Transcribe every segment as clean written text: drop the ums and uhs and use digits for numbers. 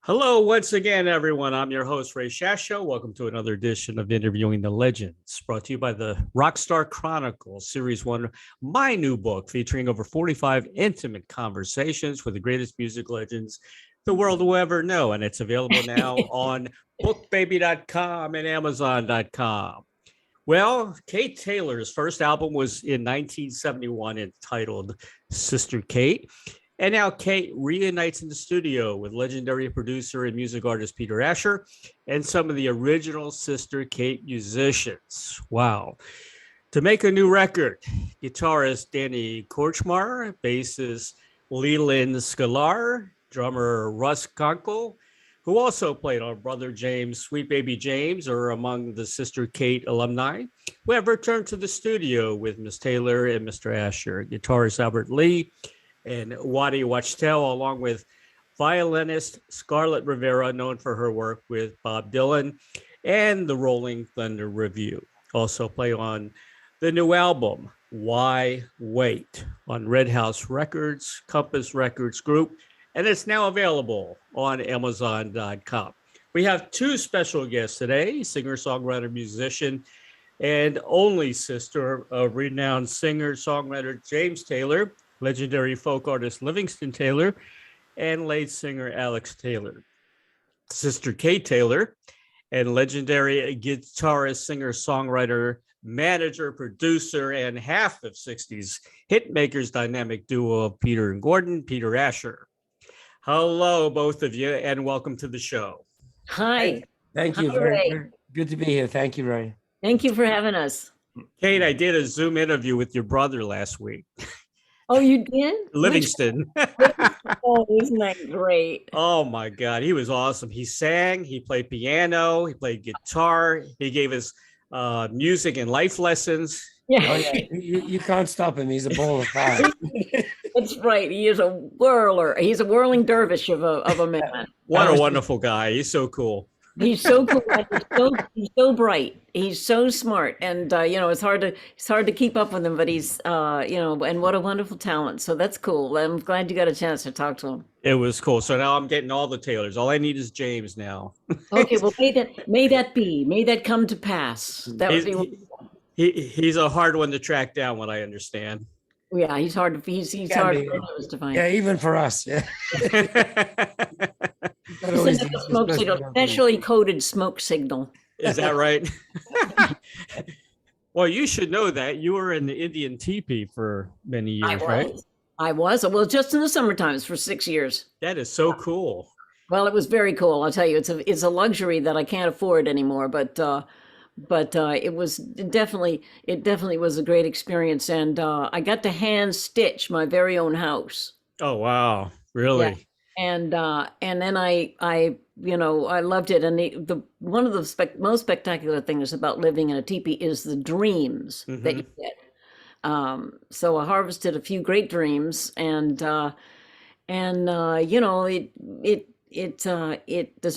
Hello, once again, everyone. I'm your host, Ray Shasho. Welcome to another edition of Interviewing the Legends, brought to you by the Rockstar Chronicles, Series 1, my new book featuring over 45 intimate conversations with the greatest music legends the world will ever know. And it's available now on bookbaby.com and amazon.com. Well, Kate Taylor's first album was in 1971 entitled Sister Kate. And now Kate reunites in the studio with legendary producer and music artist Peter Asher and some of the original Sister Kate musicians. Wow. To make a new record, guitarist Danny Kortchmar, bassist Leland Sklar, drummer Russ Kunkel, who also played on Brother James, Sweet Baby James, are among the Sister Kate alumni, who have returned to the studio with Miss Taylor and Mr. Asher. Guitarist Albert Lee and Waddy Wachtel, along with violinist Scarlet Rivera, known for her work with Bob Dylan and the Rolling Thunder Revue. Also play on the new album, Why Wait, on Red House Records, Compass Records Group, and it's now available on amazon.com. We have two special guests today, singer-songwriter, musician, and only sister of renowned singer-songwriter James Taylor, legendary folk artist Livingston Taylor, and late singer Alex Taylor. Sister Kate Taylor, and legendary guitarist, singer, songwriter, manager, producer, and half of 60s hitmakers dynamic duo of Peter and Gordon, Peter Asher. Hello, both of you, and welcome to the show. Hi. Thank you. Very good to be here. Thank you, Ray. Thank you for having us. Kate, I did a Zoom interview with your brother last week. Oh, you did? Livingston. Oh, isn't that great? Oh my God, he was awesome. He sang, he played piano, he played guitar, he gave us music and life lessons. Yeah, Oh, yeah. You can't stop him. He's a ball of fire. that's right. He is a whirler. He's a whirling dervish of a man. What a wonderful guy. He's so cool. He's so cool. He's so bright. He's so smart, and it's hard to keep up with him. But he's and what a wonderful talent. So that's cool. I'm glad you got a chance to talk to him. It was cool. So now I'm getting all the Taylors. All I need is James now. Okay, well, may that come to pass. That would be. He's a hard one to track down, what I understand. Yeah, he's hard to. He's hard to find. Yeah, even for us. Yeah. It's like a smoke signal, specially coded smoke signal. Is that right? Well, you should know that. You were in the Indian teepee for many years, right? I was. Well, just in the summer times for 6 years. That is so cool. Well, it was very cool. I'll tell you, it's a luxury that I can't afford anymore. But it definitely was a great experience, and I got to hand stitch my very own house. Oh wow, really? Yeah. And then I loved it. And the one of the most spectacular things about living in a teepee is the dreams that you get. So I harvested a few great dreams, and there's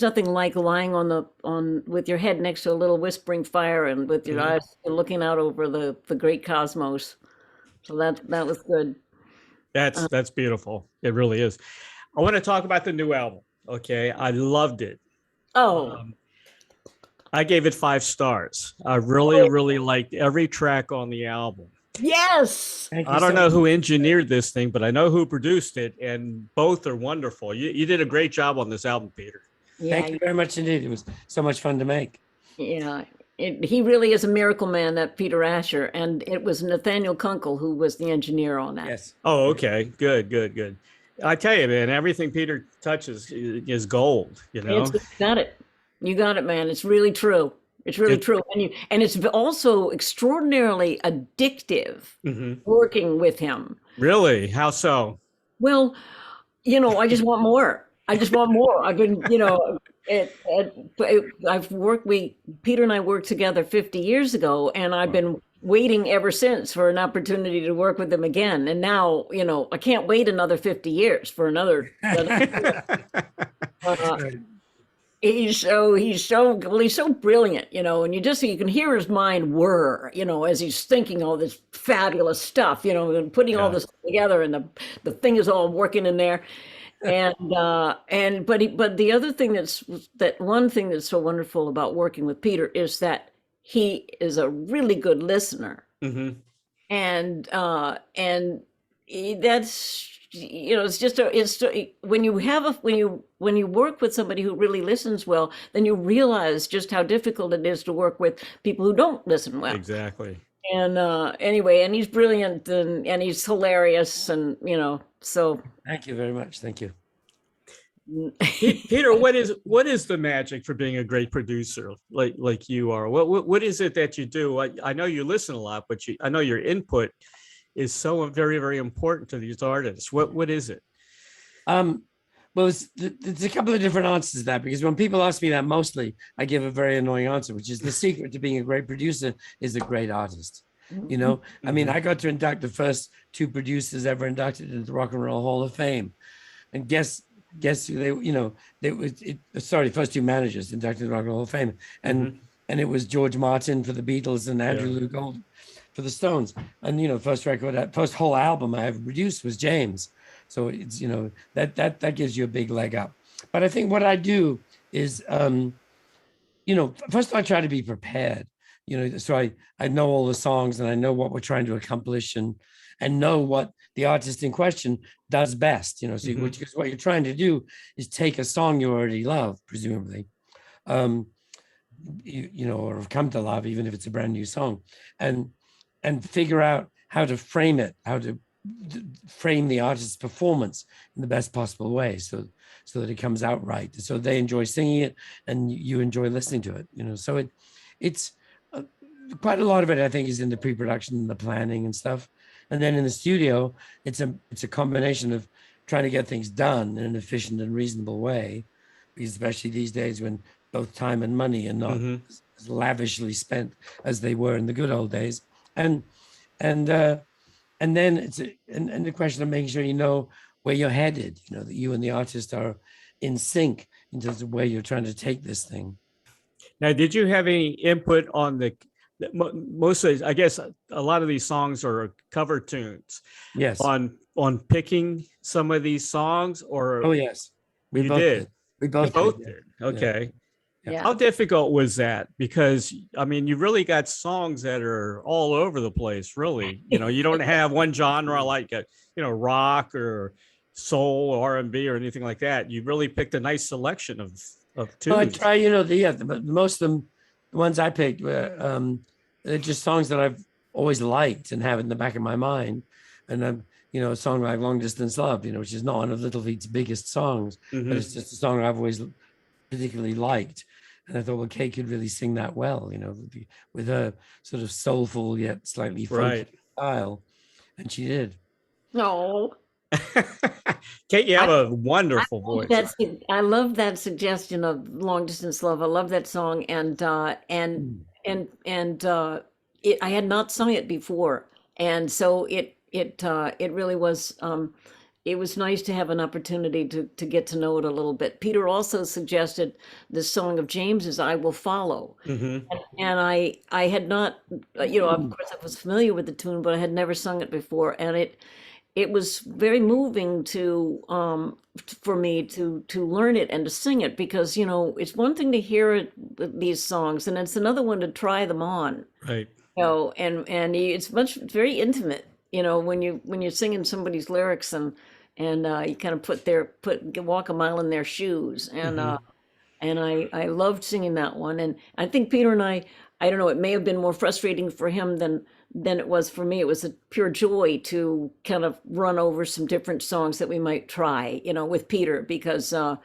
nothing like lying on with your head next to a little whispering fire and with your eyes looking out over the great cosmos. So that was good. That's beautiful. It really is. I want to talk about the new album. Okay, I loved it. Oh, I gave it 5 stars. I really liked every track on the album. yes. I don't know who engineered this thing, but I know who produced it, and both are wonderful. You did a great job on this album, Peter. Yeah, Thank you very much indeed. It was so much fun to make. yeah. He really is a miracle man, that Peter Asher, and it was Nathaniel Kunkel who was the engineer on that. Yes. Oh, okay. Good. I tell you, man, everything Peter touches is gold, you know? You got it, man. It's really true. It's really true. And it's also extraordinarily addictive working with him. Really? How so? Well, I just want more. I've been, Peter and I worked together 50 years ago, and I've been waiting ever since for an opportunity to work with him again. And now, I can't wait another 50 years for another. He's so brilliant, and you can hear his mind whir, as he's thinking all this fabulous stuff, and putting all this together, and the thing is all working in there. But the other thing that one thing that's so wonderful about working with Peter is that he is a really good listener. Mm-hmm. And that's, it's just when you work with somebody who really listens well, then you realize just how difficult it is to work with people who don't listen well. Exactly. And anyway, and he's brilliant, and he's hilarious, and so. Thank you very much. Thank you. Peter, what is the magic for being a great producer like you are? What is it that you do? I know you listen a lot, but I know your input is so very, very important to these artists. What is it? Well, there's a couple of different answers to that, because when people ask me that, mostly I give a very annoying answer, which is the secret to being a great producer is a great artist. I mean, I got to induct the first 2 producers ever inducted into the Rock and Roll Hall of Fame, and guess who first 2 managers inducted into the Rock and Roll Hall of Fame, and it was George Martin for the Beatles and Andrew Loog Oldham for the Stones. And first whole album I ever produced was James. So it's that gives you a big leg up. But I think what I do is first I try to be prepared. So I know all the songs, and I know what we're trying to accomplish, and know what the artist in question does best. So because what you're trying to do is take a song you already love, presumably, or have come to love, even if it's a brand new song, and figure out how to frame it, how to frame the artist's performance in the best possible way, so that it comes out right, so they enjoy singing it and you enjoy listening to it. So it's quite a lot of it, I think, is in the pre-production and the planning and stuff, and then in the studio it's a combination of trying to get things done in an efficient and reasonable way, because especially these days when both time and money are not as lavishly spent as they were in the good old days, and then it's the question of making sure you know where you're headed, that you and the artist are in sync in terms of where you're trying to take this thing. Now, did you have any input on mostly, I guess a lot of these songs are cover tunes. Yes. On picking some of these songs, or? Oh, yes. We did. We both did. Okay. Yeah. How difficult was that? Because I mean, you really got songs that are all over the place, really. You don't have one genre like rock or soul or R&B or anything like that. You really picked a nice selection of tunes. Well, I try, most of them, the ones I picked were they're just songs that I've always liked and have in the back of my mind. And a song like Long Distance Love, which is not one of Little Feat's biggest songs, but it's just a song I've always particularly liked. And I thought, well, Kate could really sing that well, with her sort of soulful yet slightly folk style. And she did. No. Kate, you have a wonderful voice. I love that suggestion of Long Distance Love. I love that song, and I had not sung it before, and so it really was. It was nice to have an opportunity to get to know it a little bit. Peter also suggested the song of James's, "I Will Follow," and I had not, of course, I was familiar with the tune, but I had never sung it before, and it was very moving for me to learn it and to sing it, because it's one thing to hear these songs, and it's another one to try them on. Right. And it's very intimate. When you're singing somebody's lyrics and you kind of walk a mile in their shoes, and I loved singing that one. And I think Peter and I don't know, it may have been more frustrating for him than it was for me. It was a pure joy to kind of run over some different songs that we might try, with Peter, because he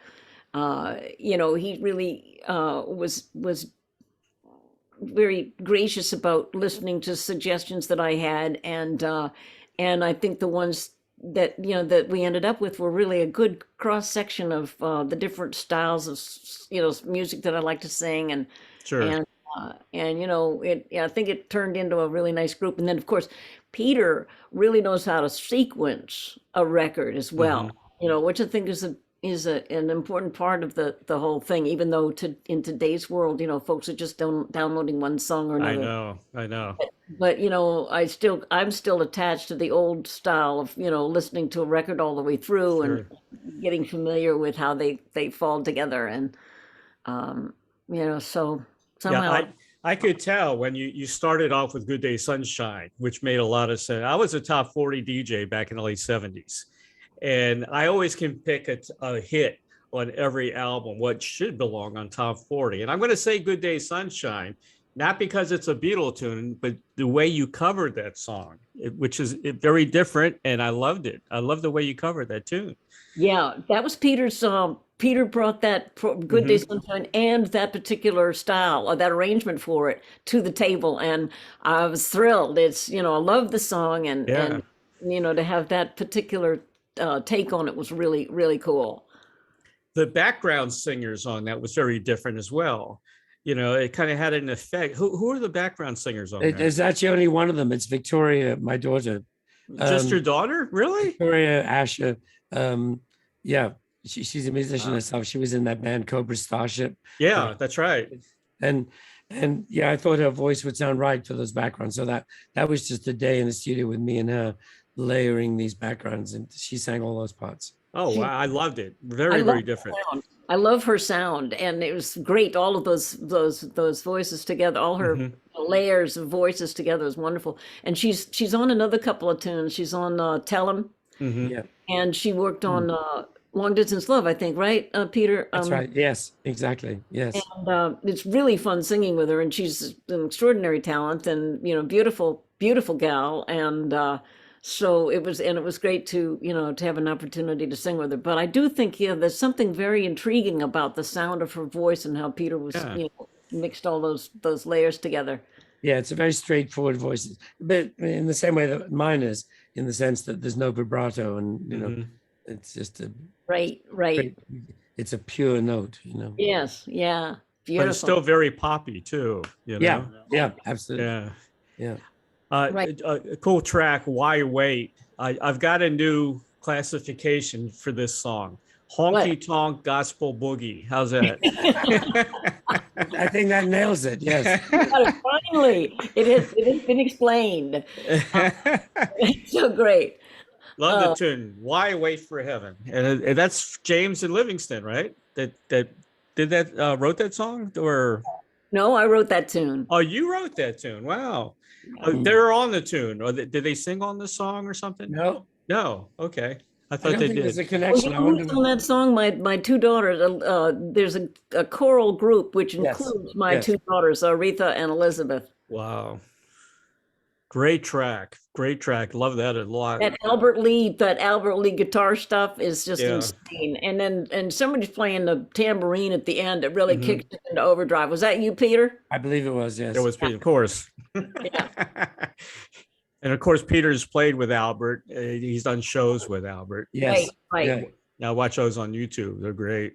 really was very gracious about listening to suggestions that I had, and I think the ones that that we ended up with were really a good cross section of the different styles of music that I like to sing, and sure. I think it turned into a really nice group. And then of course Peter really knows how to sequence a record as well, which I think is an important part of the whole thing, even though in today's world, folks are just downloading one song or another. I know. But I'm still attached to the old style of, listening to a record all the way through and getting familiar with how they fall together. And, so somehow. Yeah, I could tell when you started off with Good Day Sunshine, which made a lot of sense. I was a top 40 DJ back in the late 70s. And I always can pick a hit on every album, what should belong on top 40. And I'm going to say Good Day Sunshine, not because it's a Beatle tune, but the way you covered that song, which is very different. And I loved it. I love the way you covered that tune. Yeah, that was Peter's. Peter brought that Good Day Sunshine and that particular style or that arrangement for it to the table. And I was thrilled. It's, I love the song and to have that particular take on it was really, really cool. The background singers on that was very different as well. It kind of had an effect. Who are the background singers on that? There's actually only one of them. It's Victoria, my daughter. Just your daughter? Really? Victoria Asher. Yeah, she's a musician herself. She was in that band Cobra Starship. Yeah, that's right. And yeah, I thought her voice would sound right for those backgrounds. So that was just a day in the studio with me and her layering these backgrounds, and she sang all those parts. Oh wow, I loved it. Very different. I love her sound, and it was great. All of those voices together, all her layers of voices together was wonderful. And she's on another couple of tunes. She's on Tell 'Em, Yeah, and she worked on Long Distance Love, I think, right, Peter? That's right. Yes, exactly. Yes. And it's really fun singing with her, and she's an extraordinary talent, and beautiful gal, and. So it was great to have an opportunity to sing with her. But I do think there's something very intriguing about the sound of her voice and how Peter was mixed all those layers together. Yeah, it's a very straightforward voice, but in the same way that mine is, in the sense that there's no vibrato, and it's just a right. It's a pure note, Yes, yeah, beautiful. But it's still very poppy too. Yeah, absolutely. Yeah. A cool track, Why Wait? I've got a new classification for this song. Honky Tonk Gospel Boogie. How's that? I think that nails it. Yes. Finally, it has been explained. So great. Love the tune. Why Wait for Heaven? And that's James and Livingston, right? That wrote that song, or? No, I wrote that tune. Oh, you wrote that tune. Wow. They're on the tune. Or did they sing on the song or something? No. Okay. I thought they did. There's a connection. On that song, my two daughters. There's a choral group which includes my two daughters, Aretha and Elizabeth. Wow. Great track. Love that a lot. That Albert Lee guitar stuff is just insane. And somebody's playing the tambourine at the end. It really kicks it into overdrive. Was that you, Peter? I believe it was. Yes. It was Peter, of course. Yeah. And of course, Peter's played with Albert. He's done shows with Albert. Yes. Right. Yeah. Now watch those on YouTube. They're great.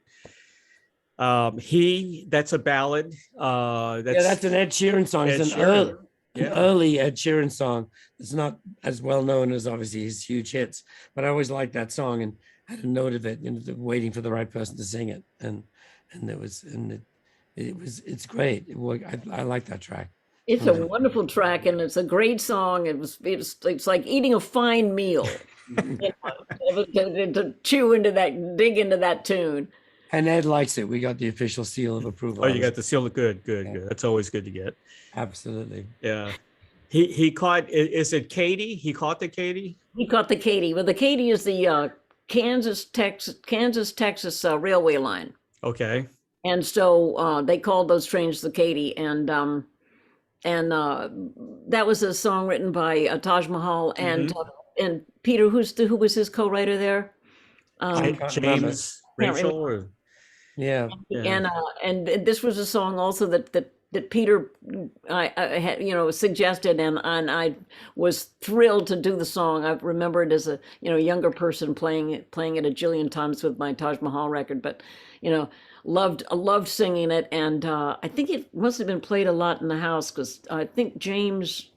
That's a ballad. That's an Ed Sheeran song. It's an early Ed Sheeran song. It's not as well known as obviously his huge hits, but I always liked that song and had a note of it, waiting for the right person to sing it, and it's great. I like that track. It's a wonderful track, and it's a great song. It's like eating a fine meal. To chew into that, dig into that tune. And Ed likes it. We got the official seal of approval. Oh, you got the seal of good. That's always good to get. Absolutely. Yeah. He caught, is it Katy? He caught the Katy? He caught the Katy. Well, the Katy is the Kansas, Texas railway line. Okay. And so they called those trains the Katy. And that was a song written by Taj Mahal and Peter, who was his co-writer there? James, Rachel, yeah. And this was a song also that Peter I had suggested, and I was thrilled to do the song. I remember it as a younger person playing it a jillion times with my Taj Mahal record, but loved singing it, and I think it must have been played a lot in the house because I think James,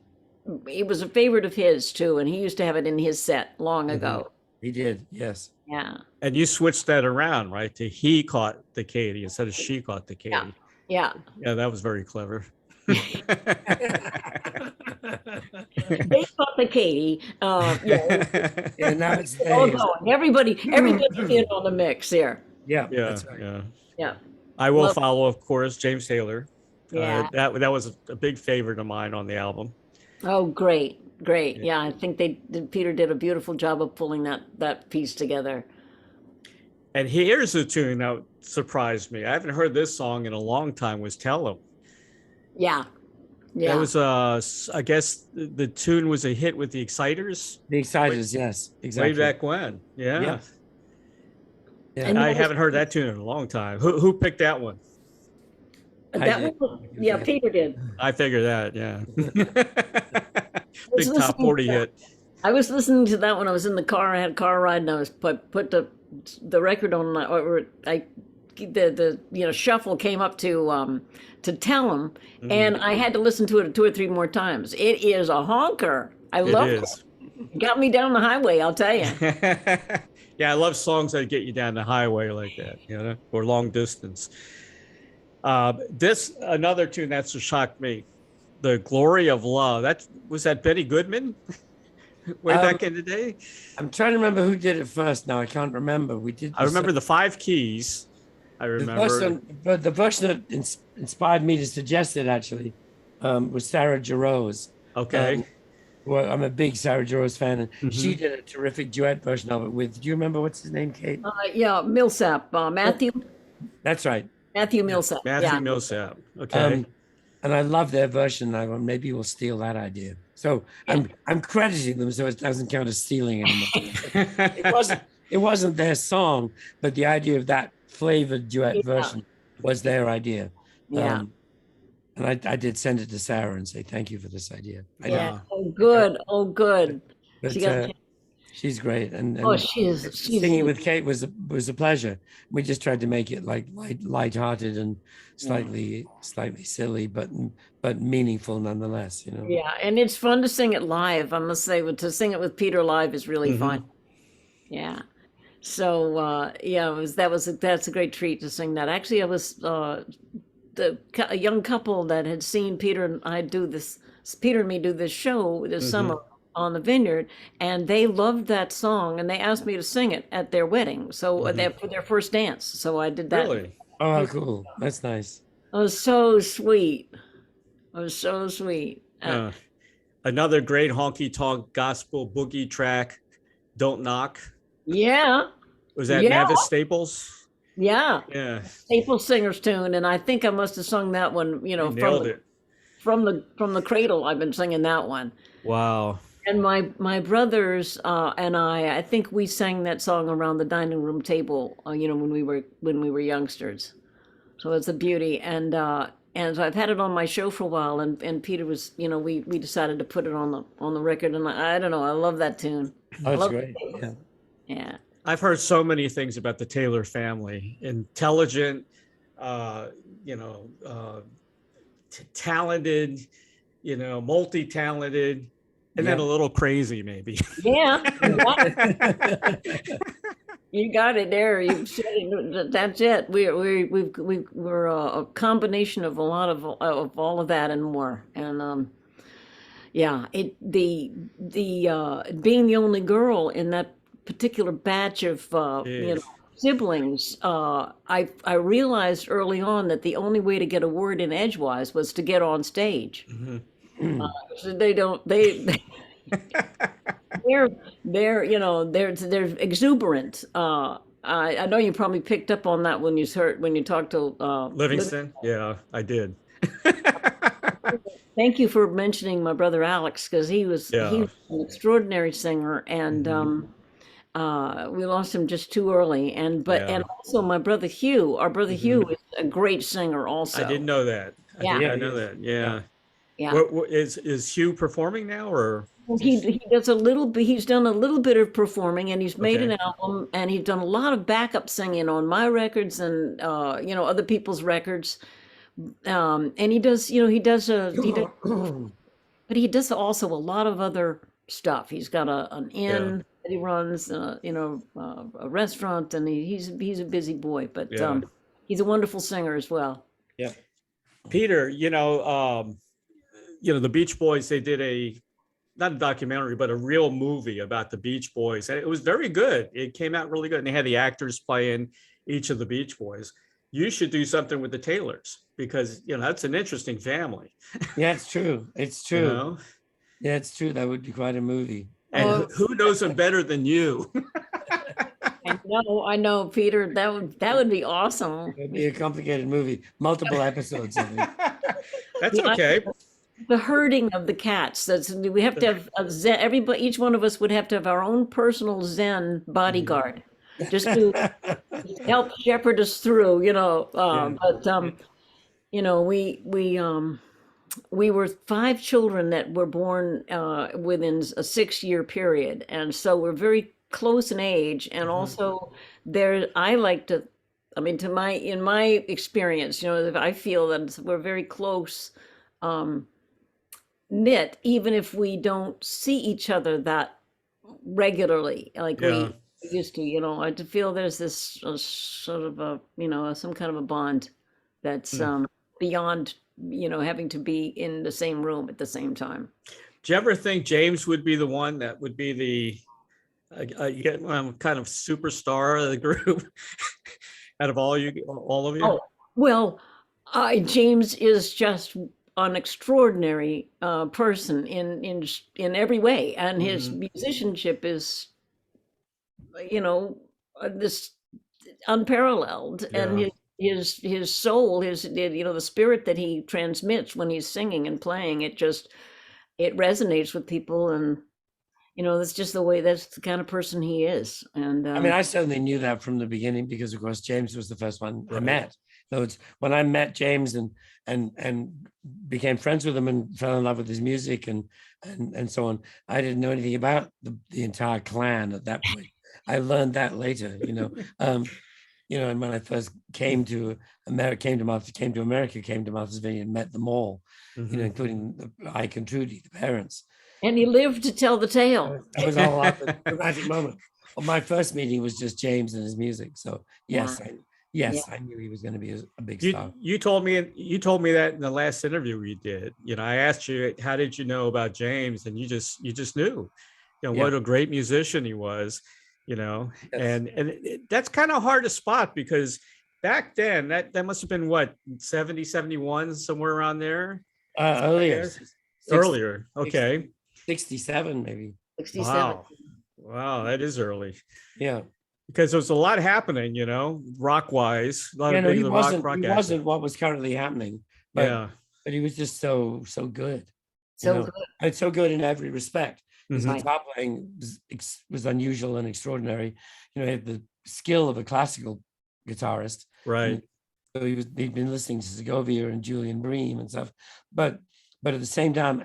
it was a favorite of his too, and he used to have it in his set long ago. He did, yes. Yeah. And you switched that around, right? To he caught the Katie instead of she caught the Katie. Yeah. Yeah, that was very clever. They caught the Katie. Yeah. And now it's All days. going. Everybody's in on the mix here. Yeah, Yeah, that's right. yeah. Yeah. I will Love- follow, of course, James Taylor. Yeah. That was a big favorite of mine on the album. Oh, great. Yeah, I think Peter did a beautiful job of pulling that piece together. And here's a tune that surprised me. I haven't heard this song in a long time. Was "Tell 'Em." Yeah. That was I guess the tune was a hit with the Exciters. The Exciters, yes, exactly. Way back when. Yeah. Yeah. And I that haven't heard that tune in a long time. Who picked that one? Yeah, Peter did. I figured that, yeah. was Big top 40 hit. I was listening to that when I was in the car. I had a car ride, and I was put the record on. The shuffle came up to Tell 'Em, and I had to listen to it 2 or 3 more times. It is a honker. I love it. Got me down the highway, I'll tell you. Yeah, I love songs that get you down the highway like that, or long distance. Another tune that's shocked me, "The Glory of Love." Was that Benny Goodman way back in the day? I'm trying to remember who did it first now. I can't remember. I remember the 5 keys. I remember. The version that inspired me to suggest it actually was Sarah Jarosz. Okay. Well, I'm a big Sarah Jarosz fan, and she did a terrific duet version of it with. Do you remember what's his name, Kate? Yeah, Millsap, Matthew. That's right. Matthew Millsap. Matthew Millsap. Okay. And I love their version. I maybe we'll steal that idea. So I'm crediting them, so it doesn't count as stealing anymore. It wasn't their song, but the idea of that flavored duet version was their idea. Yeah. And I did send it to Sarah and say thank you for this idea. Oh, good. Oh, good. But, she's great, and she's singing with Kate was a pleasure. We just tried to make it like lighthearted and slightly silly, but meaningful nonetheless. Yeah, and it's fun to sing it live. I must say, to sing it with Peter live is really fun. Yeah. So that's a great treat to sing that. Actually, I was a young couple that had seen Peter and me do this show this summer on the Vineyard, and they loved that song, and they asked me to sing it at their wedding, so for their first dance. So I did that. Really? Oh, cool. That's nice. It was so sweet. Another great honky tonk gospel boogie track, "Don't Knock." Yeah. Was that Mavis Staples? Yeah. Yeah. Staples Singer's tune, and I think I must have sung that one, from the cradle. I've been singing that one. Wow. And my brothers and I think we sang that song around the dining room table, when we were youngsters. So it's a beauty, and so I've had it on my show for a while, and Peter was, we decided to put it on the record, and I don't know, I love that tune. Oh, that's great. Yeah. I've heard so many things about the Taylor family: intelligent, talented, multi-talented. And then a little crazy, maybe. Yeah. You got it there. You said it. That's it. We're a combination of a lot of all of that and more. And being the only girl in that particular batch of siblings, I realized early on that the only way to get a word in edgewise was to get on stage. So they're exuberant. I know you probably picked up on that when you talked to Livingston. Yeah, I did. Thank you for mentioning my brother Alex, because he was an extraordinary singer, and we lost him just too early. And also my brother Hugh. Our brother Hugh is a great singer also. I didn't know that. I know that. Yeah. Yeah. Is Hugh performing now, or? He does a little bit. He's done a little bit of performing, and he's made an album, and he's done a lot of backup singing on my records and other people's records. And he does, but he does also a lot of other stuff. He's got an inn. He runs, a restaurant, and he's a busy boy, but Yeah. he's a wonderful singer as well. Yeah. Peter, the Beach Boys, they did not a documentary, but a real movie about the Beach Boys. And it was very good. It came out really good. And they had the actors playing each of the Beach Boys. You should do something with the Taylors because, that's an interesting family. Yeah, it's true. It's true. You know? Yeah, it's true. That would be quite a movie. And who knows them better than you? I know, Peter. That would be awesome. It'd be a complicated movie, multiple episodes of it. That's okay. The herding of the cats. We have to have a Zen. Everybody, each one of us would have to have our own personal Zen bodyguard, just to help shepherd us through. We were 5 children that were born within a 6-year period, and so we're very close in age, and also I like to. I mean, in my experience, I feel that we're very close. Knit, even if we don't see each other that regularly like we used to. I feel there's this sort of some kind of a bond that's beyond having to be in the same room at the same time. Do you ever think James would be the one that would be the kind of superstar of the group out of all of you? Oh, well, James is just an extraordinary person in every way, and his musicianship is this unparalleled, and his soul, the spirit that he transmits when he's singing and playing, it resonates with people, and that's just that's the kind of person he is. And I mean, I certainly knew that from the beginning because, of course, James was the first one I met. So it's when I met James and became friends with him and fell in love with his music and so on, I didn't know anything about the entire clan at that point. I learned that later, and when I first came to America, came to Martha's Vineyard, and met them all, including Ike and Trudy, the parents. And he lived to tell the tale. That was all a dramatic moment. Well, my first meeting was just James and his music. So yes, I knew he was going to be a big star. You told me that in the last interview we did. I asked you, how did you know about James? And you just knew, what a great musician he was, and that's kind of hard to spot because back then that must have been what, 70, 71, somewhere around there. Earlier. Earlier. Okay. 67 maybe. 67. Wow, that is early. Yeah. Because there was a lot happening, rock wise. He wasn't what was currently happening. But he was just so good. Good. And so good in every respect. His guitar playing was unusual and extraordinary. He had the skill of a classical guitarist. Right. So he'd been listening to Segovia and Julian Bream and stuff. But at the same time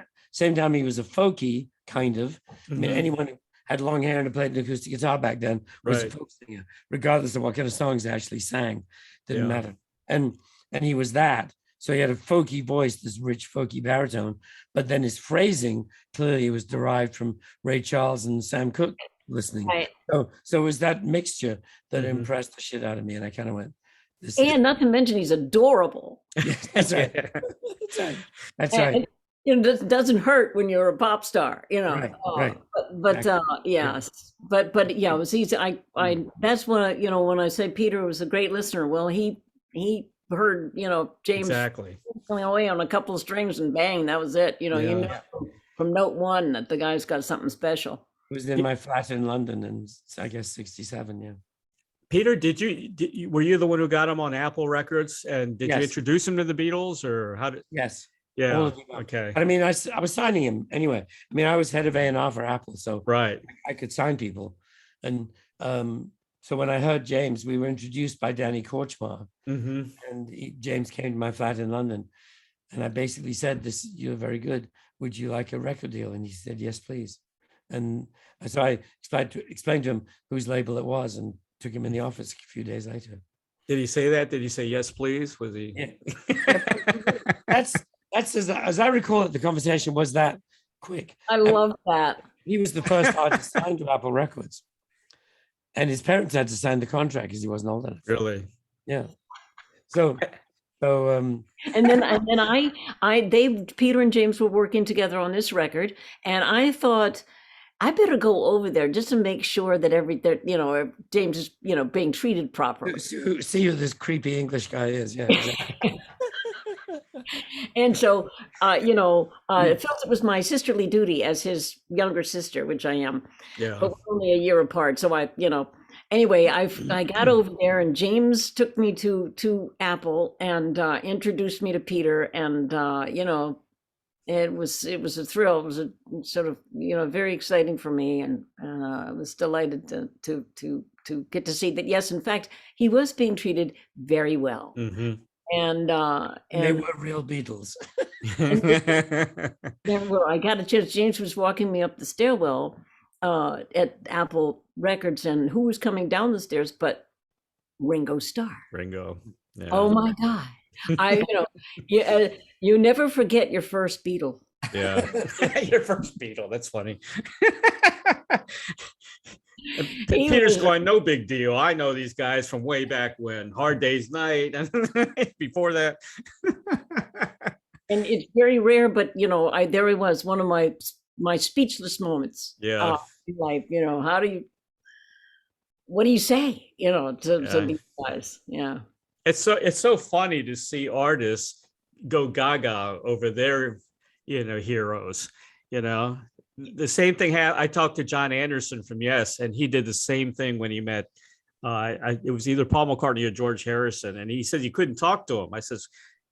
he was a folky kind of. I mean, anyone who had long hair and played an acoustic guitar back then was a folk singer, regardless of what kind of songs they actually sang. Didn't matter. And he was that. So he had a folky voice, this rich folky baritone, but then his phrasing clearly was derived from Ray Charles and Sam Cooke listening. Right. So it was that mixture that impressed the shit out of me, and I kind of went. Not to mention he's adorable. That's right. That's right. It doesn't hurt when you're a pop star, Right. But it was easy. I that's when I say Peter was a great listener. Well, he heard James going away on a couple of strings and bang, that was it. You know from note one that the guy's got something special. It was in my flat in London, and I guess 67. Yeah. Peter, were you the one who got him on Apple Records, and did you introduce him to the Beatles, or how did? Yes. Yeah. Okay. But I mean, I was signing him anyway. I mean, I was head of A&R for Apple, so right. I could sign people. And so when I heard James, we were introduced by Danny Kortchmar, and James came to my flat in London, and I basically said, "You're very good. Would you like a record deal?" And he said, "Yes, please." And so I explained to him whose label it was, and took him in the office a few days later. Did he say that? Did he say yes, please? Was he? Yeah. That's as I recall it. The conversation was that quick. I love that. He was the first artist signed to Apple Records, and his parents had to sign the contract because he wasn't old enough. Really? Yeah. So and then Peter and James were working together on this record, and I thought I better go over there just to make sure that James is being treated properly. See who this creepy English guy is. Yeah. Exactly. And so, I felt it was my sisterly duty as his younger sister, which I am. Yeah. But we're only a year apart, so anyway, I got over there, and James took me to Apple and introduced me to Peter, and it was a thrill. It was a sort of very exciting for me, and I was delighted to get to see that. Yes, in fact, he was being treated very well. Mm-hmm. And they were real Beatles. I got a chance. James was walking me up the stairwell at Apple Records, and who was coming down the stairs but Ringo Starr. Ringo. Yeah. Oh my God! You never forget your first Beatle. Yeah, your first Beatle. That's funny. Peter's going, no big deal. I know these guys from way back when, Hard Day's Night, and before that. And it's very rare, but there it was, one of my speechless moments. Yeah. Like, what do you say? To these guys. Yeah. It's so funny to see artists go gaga over their heroes. The same thing I talked to John Anderson from Yes, and he did the same thing when he met it was either Paul McCartney or George Harrison, and he said you couldn't talk to him. I says,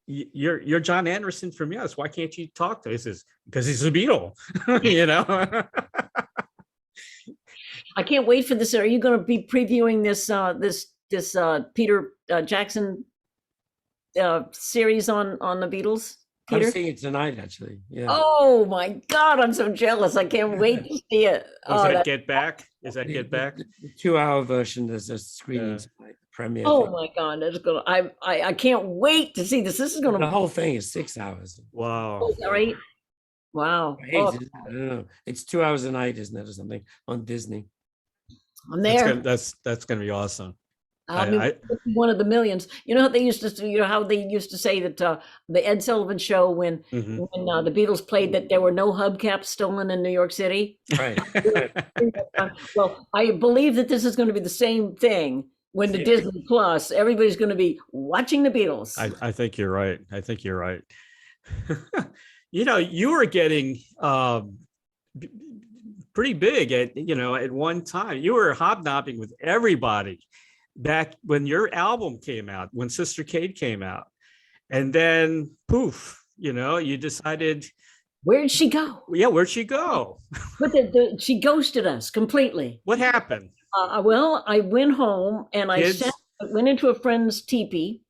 you're John Anderson from Yes, why can't you talk to him? He says, because he's a Beatle. I can't wait for this. Are you going to be previewing this Peter Jackson series on the Beatles? Peter? I'm seeing it tonight, actually. Yeah. Oh my God, I'm so jealous. I can't wait to see it. Is that Get Back? Is that Get Back? The 2-hour version, there's a screening tonight, premiere. Oh my God, that's gonna. I can't wait to see this. This is gonna. The whole thing is 6 hours. Wow. Oh, is that right? Wow. I don't know. It's 2 hours a night, isn't it, or something on Disney? I'm there. That's gonna be awesome. I'll be one of the millions. You know how they used to say that the Ed Sullivan Show when the Beatles played that there were no hubcaps stolen in New York City. Right. Well, I believe that this is going to be the same thing when the Disney Plus. Everybody's going to be watching the Beatles. I think you're right. You were getting pretty big at one time. You were hobnobbing with everybody back when your album came out, when Sister Kate came out, and then poof, you decided. Where'd she go? Yeah, where'd she go? But she ghosted us completely. What happened? Well, I went home and I went into a friend's teepee,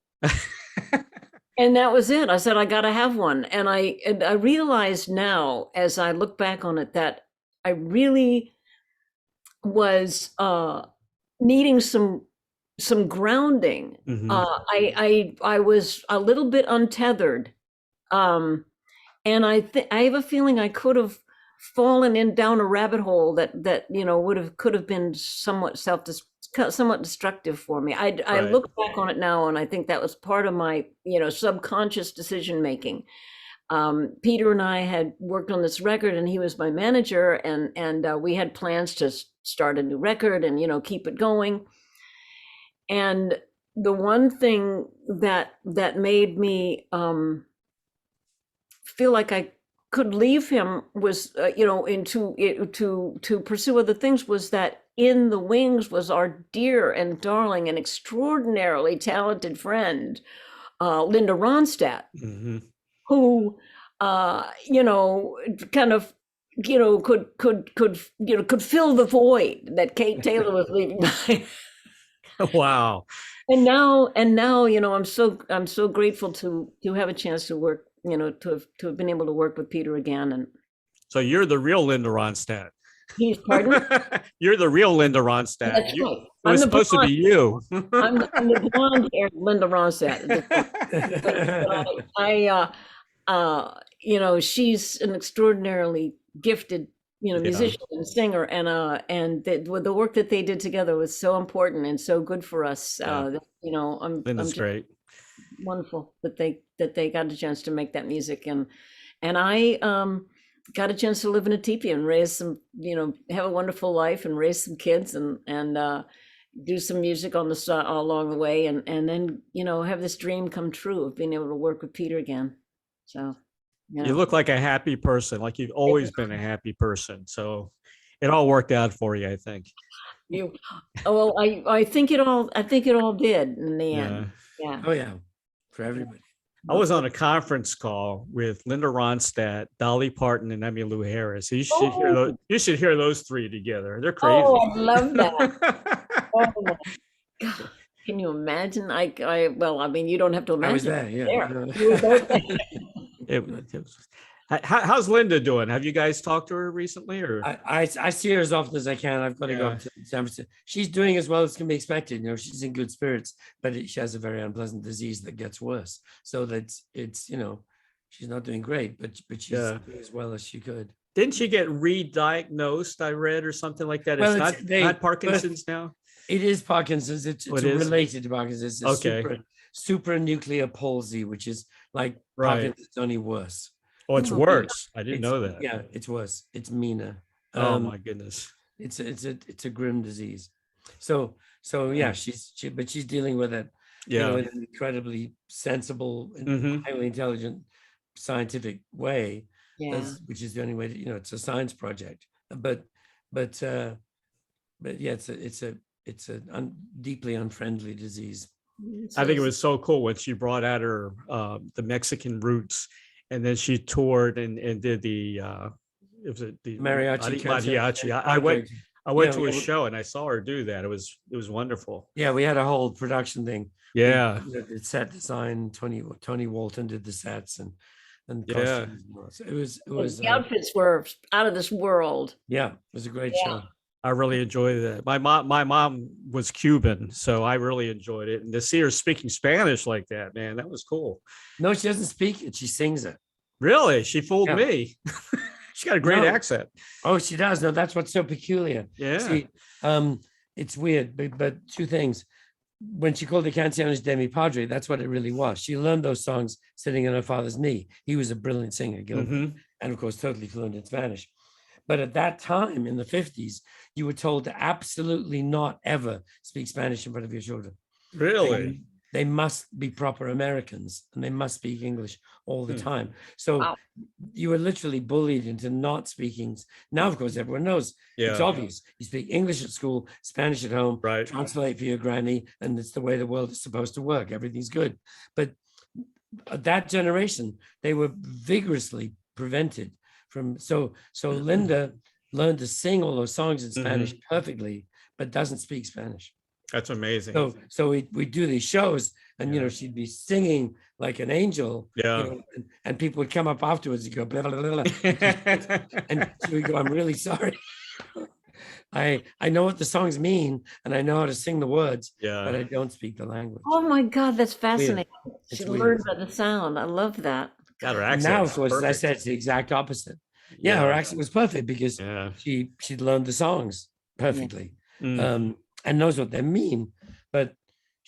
and that was it. I said I got to have one, and I realized now, as I look back on it, that I really was needing some grounding. Mm-hmm. I was a little bit untethered, and I have a feeling I could have fallen down a rabbit hole that could have been somewhat destructive for me. I look back on it now, and I think that was part of my subconscious decision making. Peter and I had worked on this record, and he was my manager, and we had plans to start a new record and keep it going. And the one thing that made me feel like I could leave him was, to pursue other things, was that in the wings was our dear and darling and extraordinarily talented friend, Linda Ronstadt, who, kind of, could fill the void that Kate Taylor was leaving behind. Wow. And now, I'm so grateful to have a chance to work, to have been able to work with Peter again. And so you're the real Linda Ronstadt. Pardon? You're the real Linda Ronstadt. That's right. It was supposed to be you. I'm the blonde-haired Linda Ronstadt. She's an extraordinarily gifted musician and singer, and the work that they did together was so important and so good for us. I'm Linda's just great. wonderful that they got a chance to make that music, and I got a chance to live in a teepee and raise some, have a wonderful life and raise some kids and do some music on the side all along the way, and then have this dream come true of being able to work with Peter again. So you look like a happy person, like you've always been a happy person. So it all worked out for you, I think. I think it all did in the end. Yeah. Oh yeah, for everybody. I was on a conference call with Linda Ronstadt, Dolly Parton, and Emmylou Harris. You should hear those three together. They're crazy. Oh, I love that. Oh my God. Can you imagine? Well, I mean, you don't have to imagine. I was there, yeah. How's Linda doing? Have you guys talked to her recently? Or I see her as often as I can. I've got to go up to San Francisco. She's doing as well as can be expected. She's in good spirits, but she has a very unpleasant disease that gets worse. So it's she's not doing great, but she's doing as well as she could. Didn't she get re-diagnosed? I read or something like that. Well, it's not Parkinson's now. It is Parkinson's. It's related to Parkinson's. It's supranuclear palsy, which is like Parkinson's, only worse. Oh, it's worse. I didn't know that. Yeah, it's worse. It's meaner. Oh my goodness. It's a grim disease. So yeah, she's dealing with it. In an incredibly sensible and highly intelligent, scientific way. Yeah. Which is the only way to, it's a science project. But yeah, it's a deeply unfriendly disease. I think it was so cool when she brought out her the Mexican roots, and then she toured and did the mariachi. I went to a show and I saw her do that. It was wonderful. Yeah, we had a whole production thing. Yeah, it's set design. Tony Walton did the sets and costumes. It was the outfits were out of this world. Yeah, it was a great show. I really enjoyed that. My mom was Cuban, so I really enjoyed it. And to see her speaking Spanish like that, man, that was cool. No, she doesn't speak it. She sings it. Really? She fooled me. She got a great accent. Oh, she does. No, that's what's so peculiar. Yeah. See, it's weird, but two things. When she called it Canciones de mi Padre, that's what it really was. She learned those songs sitting on her father's knee. He was a brilliant singer, Gilbert, and of course, totally fluent in Spanish. But at that time in the 50s, you were told to absolutely not ever speak Spanish in front of your children. Really? They must be proper Americans and they must speak English all the time. So you were literally bullied into not speaking. Now, of course, everyone knows. It's obvious. You speak English at school, Spanish at home, translate for your granny, and it's the way the world is supposed to work. Everything's good. But that generation, they were vigorously prevented from. So Linda learned to sing all those songs in Spanish perfectly, but doesn't speak Spanish. That's amazing. So we do these shows, and she'd be singing like an angel. Yeah. And people would come up afterwards and go blah blah blah, blah. And she would go, "I'm really sorry. I know what the songs mean, and I know how to sing the words, but I don't speak the language." Oh my God, that's fascinating. She learned by the sound. I love that. Got her accent. Now, of course, as I said, it's the exact opposite. Yeah, her accent was perfect because she'd learned the songs perfectly. And knows what they mean, but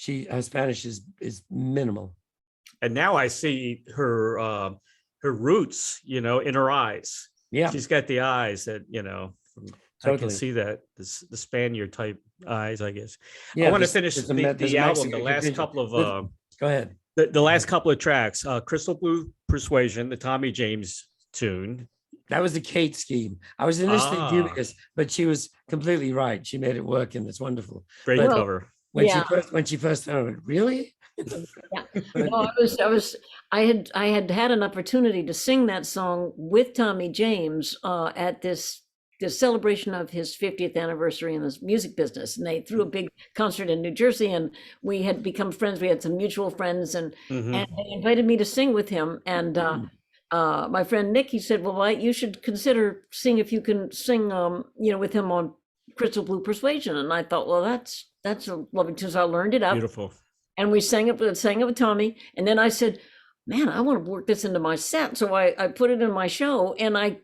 her Spanish is minimal. And now I see her roots, in her eyes. Yeah, she's got the eyes that totally. I can see that the Spaniard type eyes, I guess. Yeah, I want to finish the album. The last couple of go ahead. The last couple of tracks, Crystal Blue Persuasion, the Tommy James tune. That was the Kate scheme. I was initially dubious, but she was completely right. She made it work, and it's wonderful. Great cover. When she first started, really? No, I had an opportunity to sing that song with Tommy James at this celebration of his 50th anniversary in this music business, and they threw a big concert in New Jersey, and we had become friends. We had some mutual friends, and they invited me to sing with him, and. My friend Nick, he said, "Well, you should consider seeing if you can sing, with him on Crystal Blue Persuasion." And I thought, well, that's a lovely tune. So I learned it up. Beautiful. And we sang it with Tommy. And then I said, man, I want to work this into my set. So I put it in my show, and I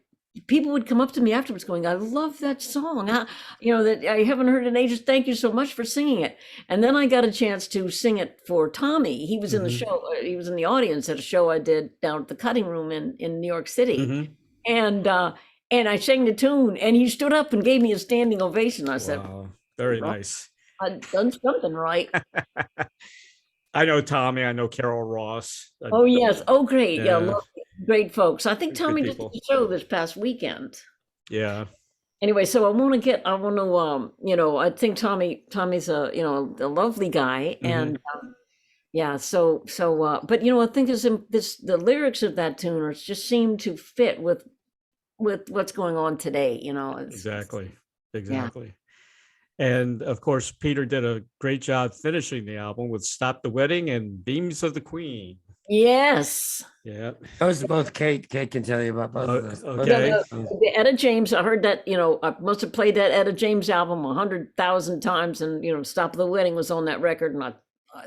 people would come up to me afterwards going, I love that song. That I haven't heard in ages. Thank you so much for singing it. And then I got a chance to sing it for Tommy. He was in the show. He was in the audience at a show I did down at the Cutting Room in New York City. And I sang the tune, and he stood up and gave me a standing ovation. I said, very nice. I've done something right. I know Tommy. I know Carol Ross. Oh, yes. Oh, great. Yeah, lovely, great folks. I think Tommy did the show this past weekend. Yeah. Anyway, so I think Tommy's a lovely guy. And but I think the lyrics of that tune just seem to fit with what's going on today, Exactly. Yeah. And of course, Peter did a great job finishing the album with Stop the Wedding and Beams of the Queen. Yes. Yeah. Those are both Kate. Kate can tell you about both of those. Okay. The Etta James, I heard that, I must have played that Etta James album 100,000 times, and Stop the Wedding was on that record, and I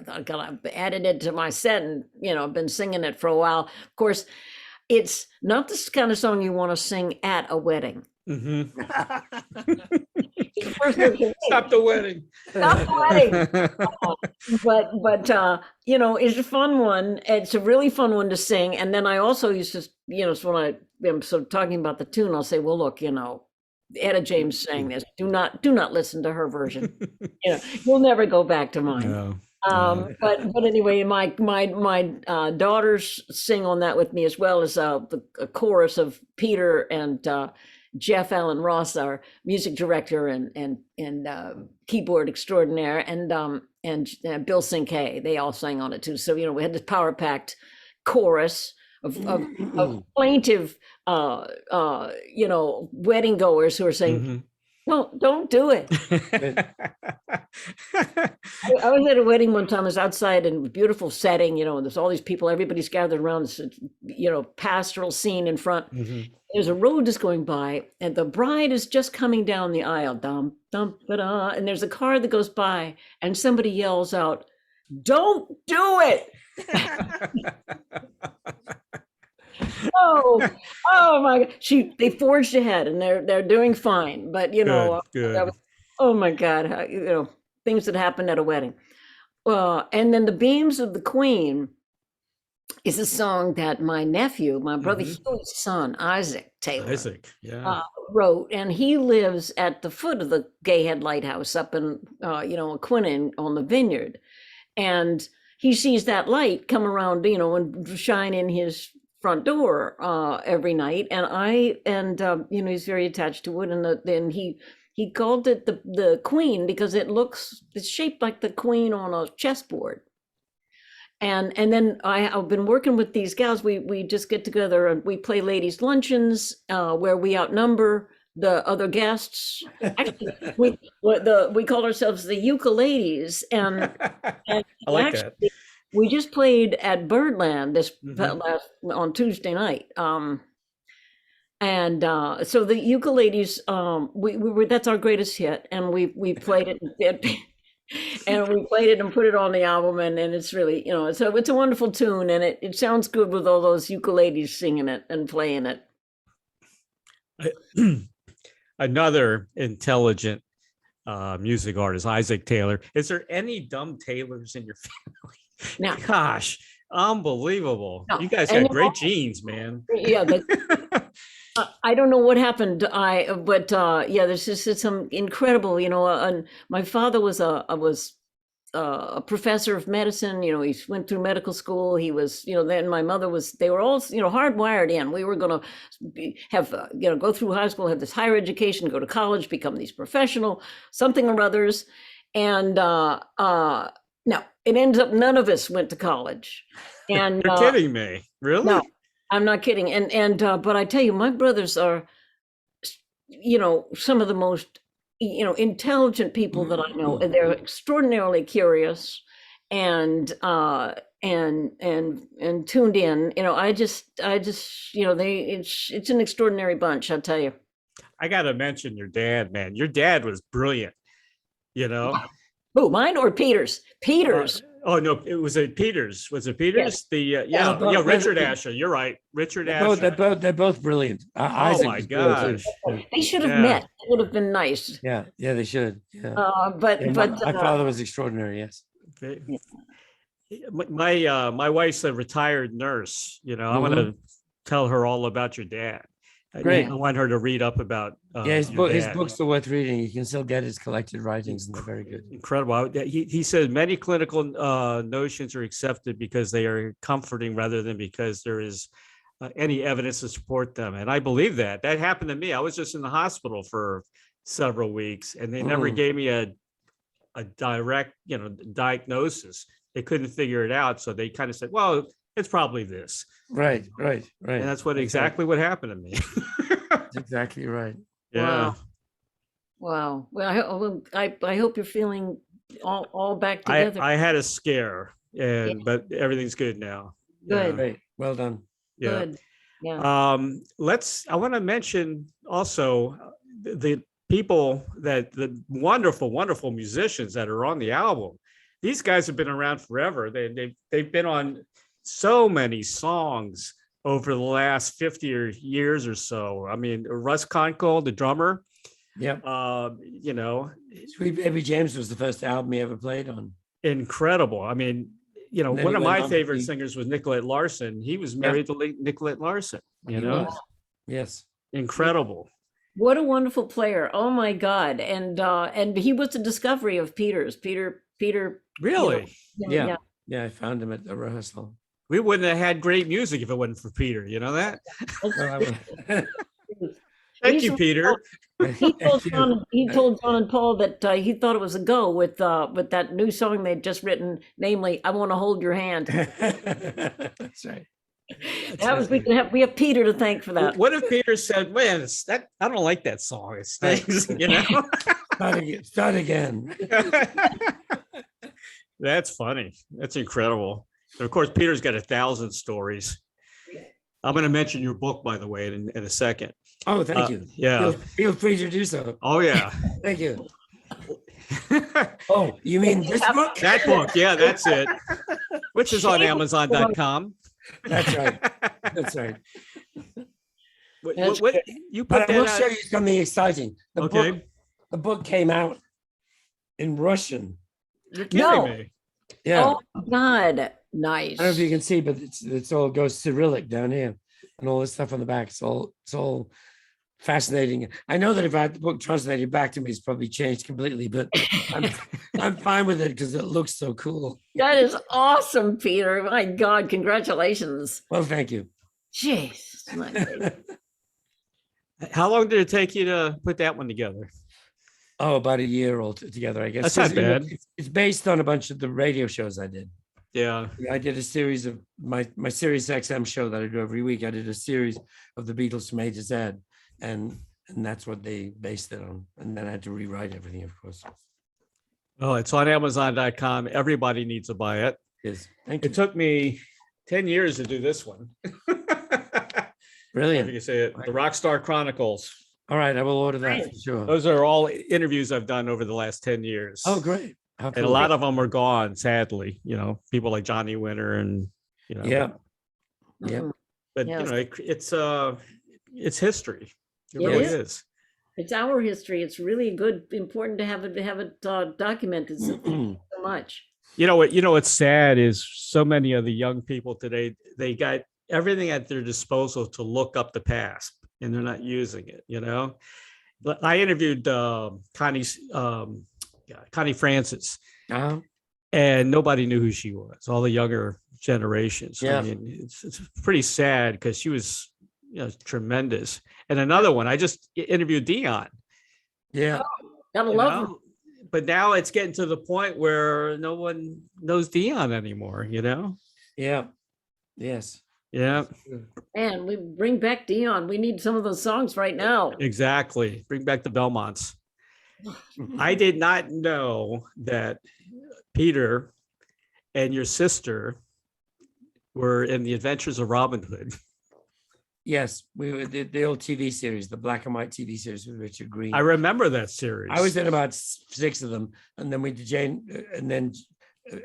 thought, God, I added it to my set, and, I've been singing it for a while. Of course, it's not the kind of song you want to sing at a wedding. Stop the wedding. Stop the wedding. But it's a fun one. It's a really fun one to sing. And then I also used to, so when I'm sort of talking about the tune, I'll say, well, look, Etta James sang this. Do not listen to her version. You'll never go back to mine. No. But anyway, my daughters sing on that with me, as well as a chorus of Peter and Jeff Allen Ross, our music director and keyboard extraordinaire, and Bill Sinkay. They all sang on it too. So we had this power packed chorus of plaintive wedding goers who are saying, no, don't do it. I was at a wedding one time. I was outside in a beautiful setting, there's all these people, everybody's gathered around this, pastoral scene in front. There's a road that's going by, and the bride is just coming down the aisle, dum, dum, ba-da, and there's a car that goes by, and somebody yells out, don't do it. Oh my God! They forged ahead, and they're doing fine. But good. Oh my God! Things that happened at a wedding. And then the Beams of the Queen is a song that my nephew, my brother Hugh's son, Isaac Taylor, wrote, and he lives at the foot of the Gay Head Lighthouse up in Aquinnah on the Vineyard, and he sees that light come around, and shine in his front door every night, and he's very attached to it, and then he called it the Queen because it's shaped like the Queen on a chessboard. And then I've been working with these gals. We just get together and we play ladies' luncheons where we outnumber the other guests. Actually, we call ourselves the Ukuladies, and I like that. We just played at Birdland on Tuesday night. So the Ukuladies, we were, that's our greatest hit, and we played it and we played it and put it on the album, and it's really, so it's a wonderful tune, and it sounds good with all those ukuleles singing it and playing it. Another intelligent music artist, Isaac Taylor. Is there any dumb Taylors in your family? No. Gosh, unbelievable. No. You guys had great genes, man. Yeah. I don't know what happened. There's just some incredible, and my father was a professor of medicine. He went through medical school. He was, then my mother was, they were all, hardwired in. We were going to have, go through high school, have this higher education, go to college, become these professional, something or others. And, no, it ends up none of us went to college. And you're kidding me. Really? No, I'm not kidding. But I tell you, my brothers are, some of the most, intelligent people that I know. And they're extraordinarily curious and tuned in. It's an extraordinary bunch, I'll tell you. I got to mention your dad, man. Your dad was brilliant, Who, mine or Peter's? Peter's. Oh no, it was a Peters. Was it Peters? Yes. Richard Asher. You're right, Richard Asher. They're both brilliant. Oh my gosh, They should have Yeah. met. It would have been nice. Yeah, they should. Yeah. But My father was extraordinary. Yes. My wife's a retired nurse. I want to tell her all about your dad. Great. I want her to read up about. His books are worth reading. You can still get his collected writings, and they're very good. Incredible. He said many clinical notions are accepted because they are comforting rather than because there is any evidence to support them. And I believe that. That happened to me. I was just in the hospital for several weeks, and they never gave me a direct, diagnosis. They couldn't figure it out, so they kind of said, "Well, it's probably this." Right. And that's exactly what happened to me. That's exactly right. Yeah. Wow. Well, I hope you're feeling all back together. I had a scare, but everything's good now. Good. Great. Well done. Yeah. Good. Yeah. I want to mention also the people the wonderful, wonderful musicians that are on the album. These guys have been around forever. They've been on so many songs over the last 50 years or so. I mean, Russ Kunkel, the drummer. Yeah. Sweet Baby James was the first album he ever played on. Incredible. I mean, one of my favorite singers was Nicolette Larson. He was married to Nicolette Larson. Yes. Incredible. What a wonderful player. Oh my God. And he was the discovery of Peter's. Peter. Really? Yeah, I found him at the rehearsal. We wouldn't have had great music if it wasn't for Peter. You know that? Thank you, Peter. He told John and Paul that he thought it was a go with that new song they'd just written, namely "I Want to Hold Your Hand." That's right. We have Peter to thank for that. What if Peter said, "Man, I don't like that song. It stinks." Start again. That's funny. That's incredible. And of course, Peter's got 1,000 stories. I'm going to mention your book, by the way, in a second. Oh, thank you. Yeah. Feel free to do so. Oh, yeah. Thank you. Oh, you mean this book? That book. Yeah, that's it. Which is on Amazon.com. That's right. That's right. What you put But I that will out? show you something exciting. Okay. The book came out in Russian. You're kidding me. Yeah. Oh God, nice. I don't know if you can see, but it's all goes Cyrillic down here, and all this stuff on the back. It's all fascinating. I know that if I had the book translated back to me, it's probably changed completely, but I'm fine with it because it looks so cool. That is awesome, Peter. My God, congratulations. Well, thank you. Jeez. My goodness. How long did it take you to put that one together? Oh, about a year altogether, I guess. That's not bad. It's based on a bunch of the radio shows I did. Yeah. I did a series of my Sirius XM show that I do every week. I did a series of the Beatles from A to Z, and that's what they based it on. And then I had to rewrite everything, of course. Oh, it's on Amazon.com. Everybody needs to buy it. Yes. Thank you. It took me 10 years to do this one. Brilliant. You can say it. The Rockstar Chronicles. All right, I will order that for sure. Those are all interviews I've done over the last 10 years. Oh, great. How And a cool. lot of them are gone, sadly. People like Johnny Winter and, Yeah. Yeah. But, Yes. it's history. It It really is. is. It's our history. It's really important to have it documented so much. What's sad is so many of the young people today, they got everything at their disposal to look up the past, and they're not using it. But I interviewed Connie Francis, Uh-huh. and nobody knew who she was. All the younger generations. Yeah. I mean, it's pretty sad because she was, tremendous. And another one, I just interviewed Dion. Yeah. Gotta you love know? But now it's getting to the point where no one knows Dion anymore. Yeah. Yes. Yeah. Man, we bring back Dion. We need some of those songs right now. Exactly. Bring back the Belmonts. I did not know that Peter and your sister were in the Adventures of Robin Hood. Yes, we were the old TV series, the black and white TV series with Richard Green. I remember that series. I was in about 6 of them, and then we did Jane, and then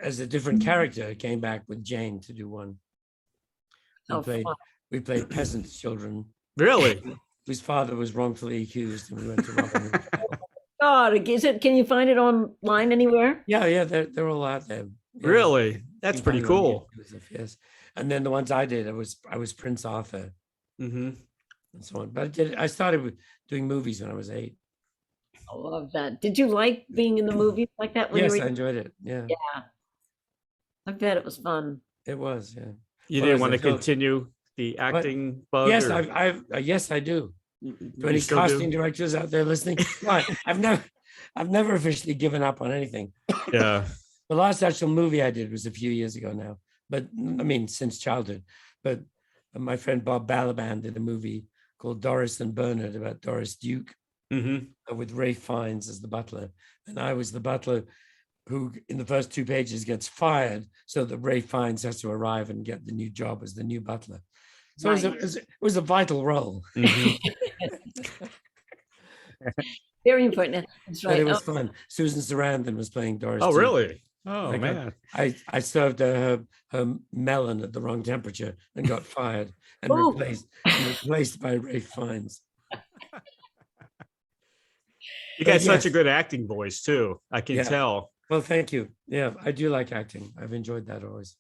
as a different character, came back with Jane to do one. We played peasants' children. Really? Whose father was wrongfully accused, and we went to Robin Hood. God, is it? Can you find it online anywhere? Yeah, they're all out there. Yeah. Really? That's pretty cool. Yes. And then the ones I did, I was Prince Arthur, and so on. But I started with doing movies when I was 8. I love that. Did you like being in the movies like that? Yes, I enjoyed it. Yeah. I bet it was fun. It was. Yeah. You didn't want to continue the acting bug? Yes, yes, I do. To any casting directors out there listening, I've never officially given up on anything. Yeah. The last actual movie I did was a few years ago now, but I mean, since childhood. But my friend Bob Balaban did a movie called Doris and Bernard about Doris Duke, with Ralph Fiennes as the butler. And I was the butler who, in the first 2 pages, gets fired so that Ralph Fiennes has to arrive and get the new job as the new butler. So it was a vital role. Very important. That's right. But it was fun. Susan Sarandon was playing Doris. Oh, Duke. really? Oh, man. I served her melon at the wrong temperature and got fired and replaced by Ralph Fiennes. You got such a good acting voice, too. I can tell. Well, thank you. Yeah, I do like acting. I've enjoyed that always.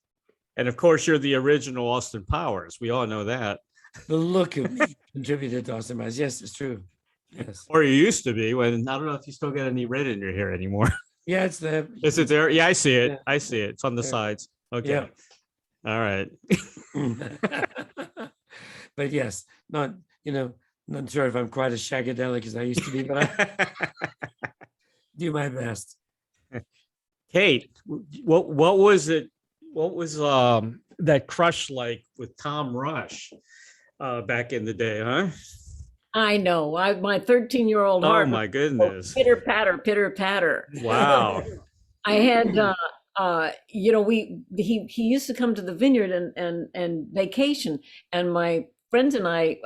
And of course, you're the original Austin Powers. We all know that. The look of me contributed to Austin Powers. Yes, it's true. Yes. Or you used to be. When I don't know if you still got any red in your hair anymore. Yeah, it's there. Is it there? Yeah, I see it. Yeah. I see it. It's on the sides. Okay. Yeah. All right. But yes, not sure if I'm quite as shagadelic as I used to be, but I do my best. Kate, what was it? What was that crush like with Tom Rush back in the day, huh? I know. My 13-year-old heart. Oh my goodness. Pitter patter, pitter patter. Wow. I had he used to come to the vineyard and vacation, and my friends and I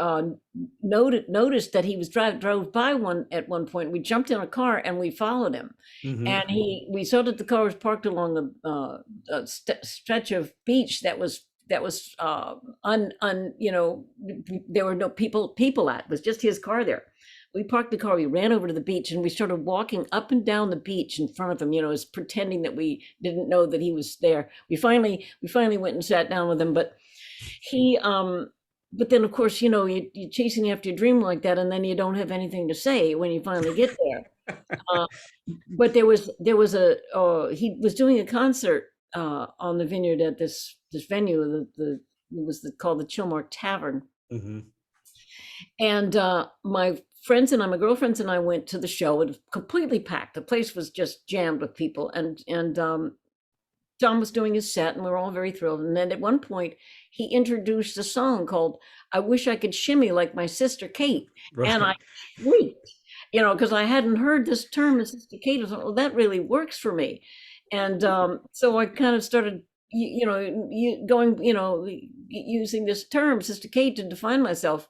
noticed that he was drove by at one point. We jumped in a car and we followed him, and we saw that the car was parked along a stretch of beach that was there were no people at. It was just his car there. We parked the car, we ran over to the beach, and we started walking up and down the beach in front of him, as pretending that we didn't know that he was there. We finally went and sat down with him, but but then of course, you're chasing after your dream like that, and then you don't have anything to say when you finally get there. But he was doing a concert on the vineyard at this venue. It was called the Chilmark Tavern. And my girlfriends and I went to the show. It was completely packed. The place was just jammed with people. And Tom was doing his set, and we were all very thrilled. And then at one point, he introduced a song called "I Wish I Could Shimmy Like My Sister Kate." Right. And I shrieked, because I hadn't heard this term, Sister Kate. I thought, well, that really works for me. And so I kind of started, using this term, Sister Kate, to define myself.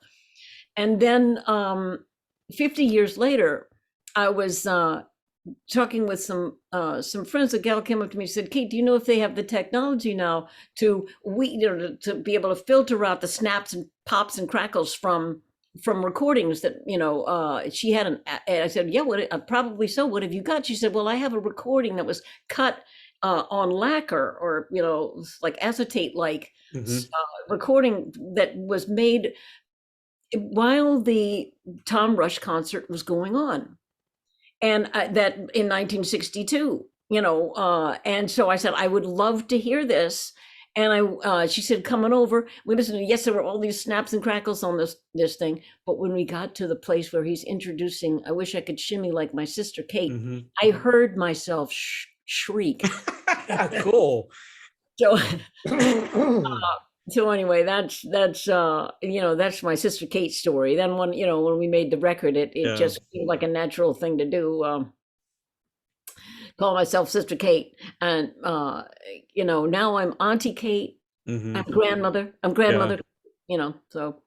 And then 50 years later, I was talking with some friends. A gal came up to me and said, "Kate, do you know if they have the technology now to be able to filter out the snaps and pops and crackles from recordings that she had and I said, yeah, probably so. What have you got? She said, well, I have a recording that was cut on lacquer or like acetate recording that was made while the Tom Rush concert was going on, and that in 1962, and so I said, I would love to hear this. And she said, coming over, we listened to, yes, there were all these snaps and crackles on this thing. But when we got to the place where he's introducing, I Wish I Could Shimmy Like My Sister Kate, I heard myself shriek. Cool. So anyway, that's my Sister Kate story. Then when we made the record, it just seemed like a natural thing to do. Call myself Sister Kate, and now I'm Auntie Kate. I'm grandmother. So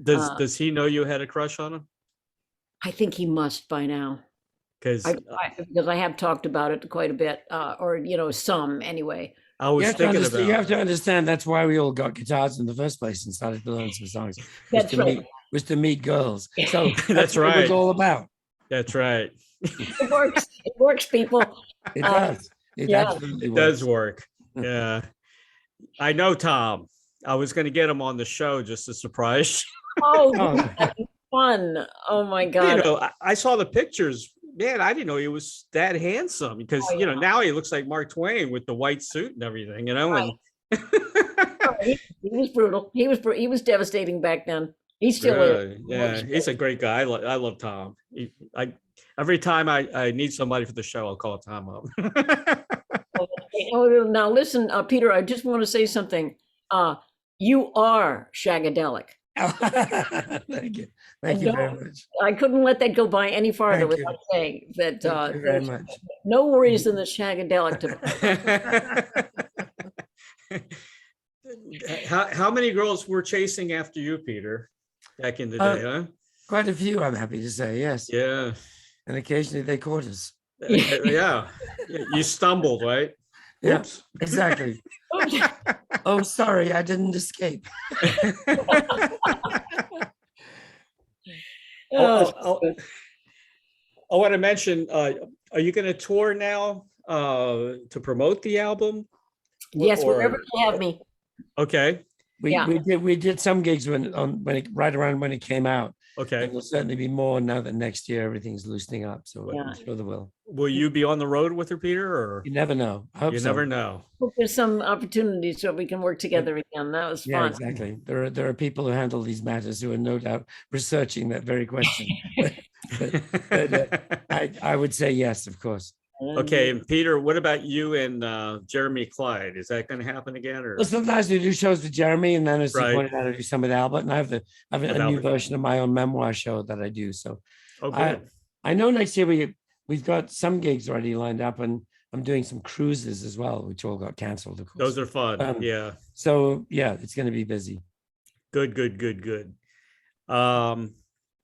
does he know you had a crush on him? I think he must by now. because Because I have talked about it quite a bit, or some anyway. I was thinking about. You have to understand that's why we all got guitars in the first place and started to learn some songs. That's right. Was to meet girls. So That's what right. it was all about. That's right. It works. It works, people. It does. It absolutely works. Does work. Yeah. I know Tom. I was going to get him on the show just to surprise. Oh, that'd be fun. Oh my God. I saw the pictures. Man, I didn't know he was that handsome because, now he looks like Mark Twain with the white suit and everything, Right. He was brutal. He was devastating back then. He still is. Yeah, he's a great guy. I love Tom. Every time I need somebody for the show, I'll call Tom up. Now listen, Peter, I just want to say something. You are shagadelic. Thank you. Thank you very much. I couldn't let that go by any farther without saying that. Thank you very much. No worries in the shagadelic. How many girls were chasing after you, Peter, back in the day, huh? Quite a few, I'm happy to say, yes. Yeah. And occasionally they caught us. Yeah. You stumbled, right? Yeah, Oops. exactly. Oh, sorry, I didn't escape. I want to mention, are you going to tour now to promote the album? Yes, wherever you have me. Okay. We did some gigs right around when it came out. Okay. And there'll certainly be more now that next year everything's loosening up. So I'm sure there will. Will you be on the road with her, Peter? Or you never know. I hope you never know. Hope there's some opportunities so we can work together again. That was fun. Yeah, exactly. There are people who handle these matters who are no doubt researching that very question. but I would say yes, of course. Okay, and Peter, what about you and Jeremy Clyde? Is that going to happen again? Or well, sometimes we do shows with Jeremy, and then as you pointed out, I do some with Albert, and I have a new version of my own memoir show that I do. So, I know next year we've got some gigs already lined up, and I'm doing some cruises as well, which all got canceled. Of course, those are fun. Yeah. So it's going to be busy. Good. I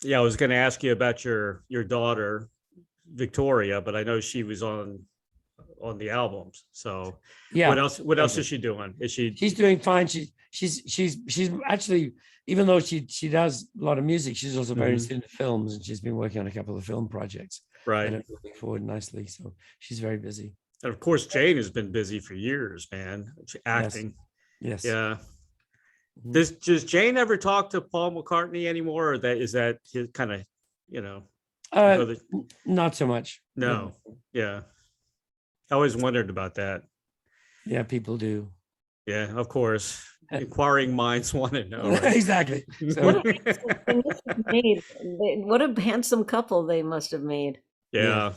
was going to ask you about your daughter, Victoria, but I know she was on the albums. So what else is she doing? She's doing fine. She's actually, even though she does a lot of music, she's also very interested in films, and she's been working on a couple of film projects. Right. And moving forward nicely. So she's very busy. And of course, Jane has been busy for years, man. Acting. Yes. Yeah. Does Jane ever talk to Paul McCartney anymore, or is that his kind of, not so much. No. Yeah. I always wondered about that. Yeah, people do. Yeah, of course. Inquiring minds want to know. Right? Exactly. So. What a handsome couple they must have made. Yeah.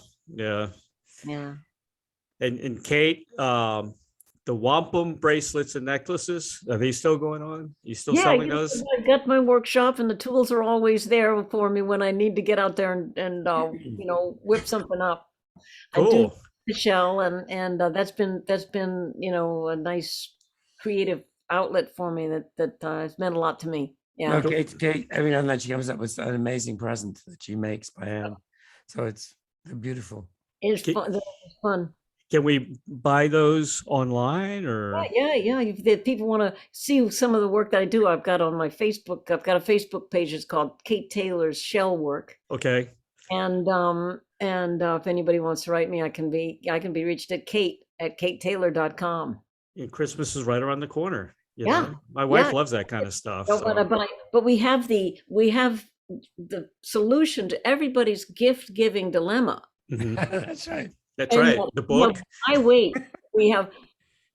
And Kate, the wampum bracelets and necklaces, are they still going on? You still selling those? I've got my workshop, and the tools are always there for me when I need to get out there and whip something up. Cool. I do the shell, and that's been a nice creative outlet for me that has meant a lot to me. Yeah. No, Kate, every now and then she comes up with an amazing present that she makes by hand. So they're beautiful. It's fun. It's fun. Can we buy those online or? Yeah. If people want to see some of the work that I do, I've got on my Facebook. I've got a Facebook page. It's called Kate Taylor's Shell Work. Okay. And if anybody wants to write me, I can be reached at kate@katetaylor.com. And Christmas is right around the corner. You know? My wife loves that kind of stuff. But we have the solution to everybody's gift giving dilemma. That's right. That's right. The book.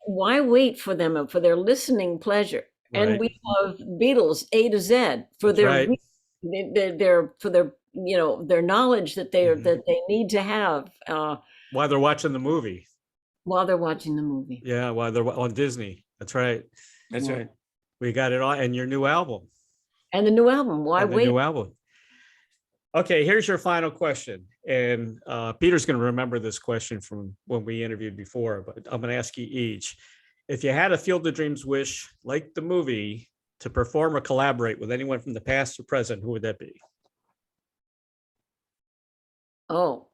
Why wait for them for their listening pleasure? Right. And we have Beatles A to Z for their knowledge that they need to have while they're watching the movie. Yeah, while they're on Disney. That's right. That's right. We got it all, and your new album. And the new album. Why wait? The new album. Okay, here's your final question. And Peter's going to remember this question from when we interviewed before, but I'm going to ask you each. If you had a Field of Dreams wish, like the movie, to perform or collaborate with anyone from the past or present, who would that be? Oh,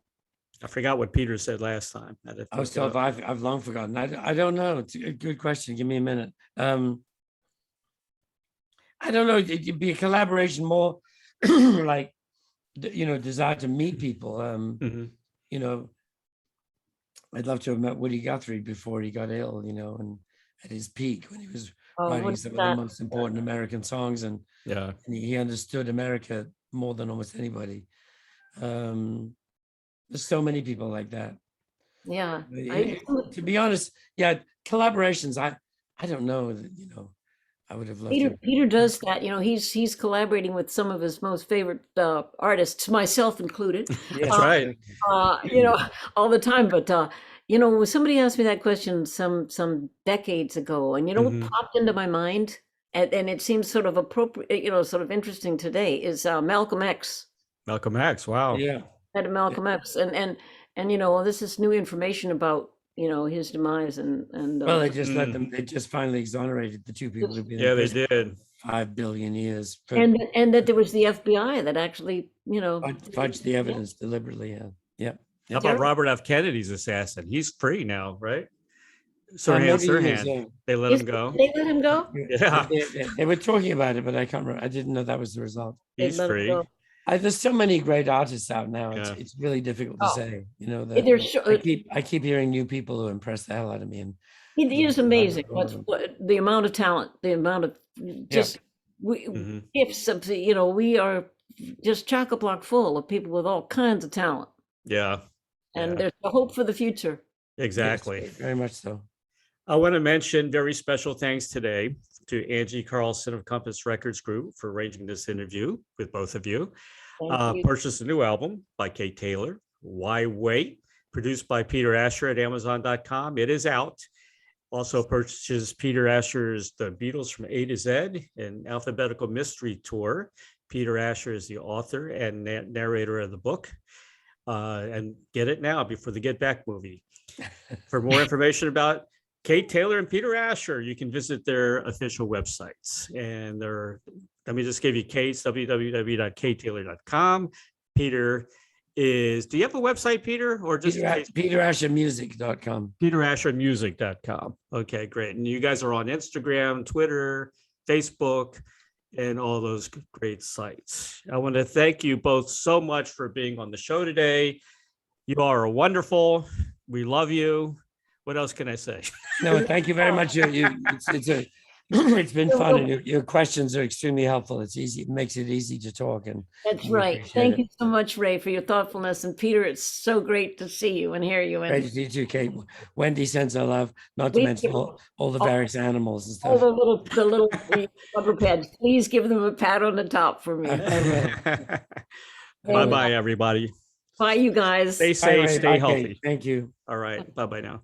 I forgot what Peter said last time. Oh, so I've long forgotten. I don't know. It's a good question. Give me a minute. I don't know. It'd be a collaboration more like, desire to meet people. You know, I'd love to have met Woody Guthrie before he got ill, and at his peak when he was writing some of the most important American songs, and he understood America more than almost anybody. There's so many people like that. Yeah. To be honest, collaborations. I don't know. I would have loved Peter does that. He's collaborating with some of his most favorite artists, myself included. That's right. All the time. But when somebody asked me that question some decades ago, and what popped into my mind, and it seems sort of appropriate, sort of interesting today, is Malcolm X. Malcolm X. Wow. Yeah. Malcolm X, and this is new information about his demise, and well, they just let them. They just finally exonerated the two people who've been in they did 5 billion years, and that there was the FBI that actually fudged the evidence deliberately. Yeah. How about Robert F. Kennedy's assassin? He's free now, right? Sirhan. They let him go. They let him go. Yeah, they were talking about it, but I can't remember. I didn't know that was the result. He's free. There's so many great artists out now. It's really difficult to say. I keep hearing new people who impress the hell out of me. And he is amazing. The amount of talent, the amount of gifts of we are just chock-a-block full of people with all kinds of talent. Yeah. And there's a hope for the future. Exactly. Yes, very much so. I want to mention very special thanks today to Angie Carlson of Compass Records Group for arranging this interview with both of you. Purchased a new album by Kate Taylor, Why Wait, produced by Peter Asher at Amazon.com. It is out. Also purchases Peter Asher's The Beatles from A to Z, an alphabetical mystery tour. Peter Asher is the author and narrator of the book. And get it now before the Get Back movie. For more information about Kate Taylor and Peter Asher, you can visit their official websites. And let me just give you Kate's, www.katetaylor.com. Peter is, do you have a website, Peter? Or just PeterAsherMusic.com. PeterAsherMusic.com. Okay, great. And you guys are on Instagram, Twitter, Facebook, and all those great sites. I want to thank you both so much for being on the show today. You are wonderful. We love you. What else can I say? No, thank you very much. It's been fun, and your questions are extremely helpful. It's easy. It makes it easy to talk. And that's right. Thank you so much, Ray, for your thoughtfulness. And Peter, it's so great to see you and hear you. Great to see you too, Kate. Wendy sends her love, not to mention all the various animals and stuff. All the little rubber pads. Please give them a pat on the top for me. Bye-bye, everybody. Bye, you guys. Stay safe, stay healthy. Thank you. All right. Bye-bye now.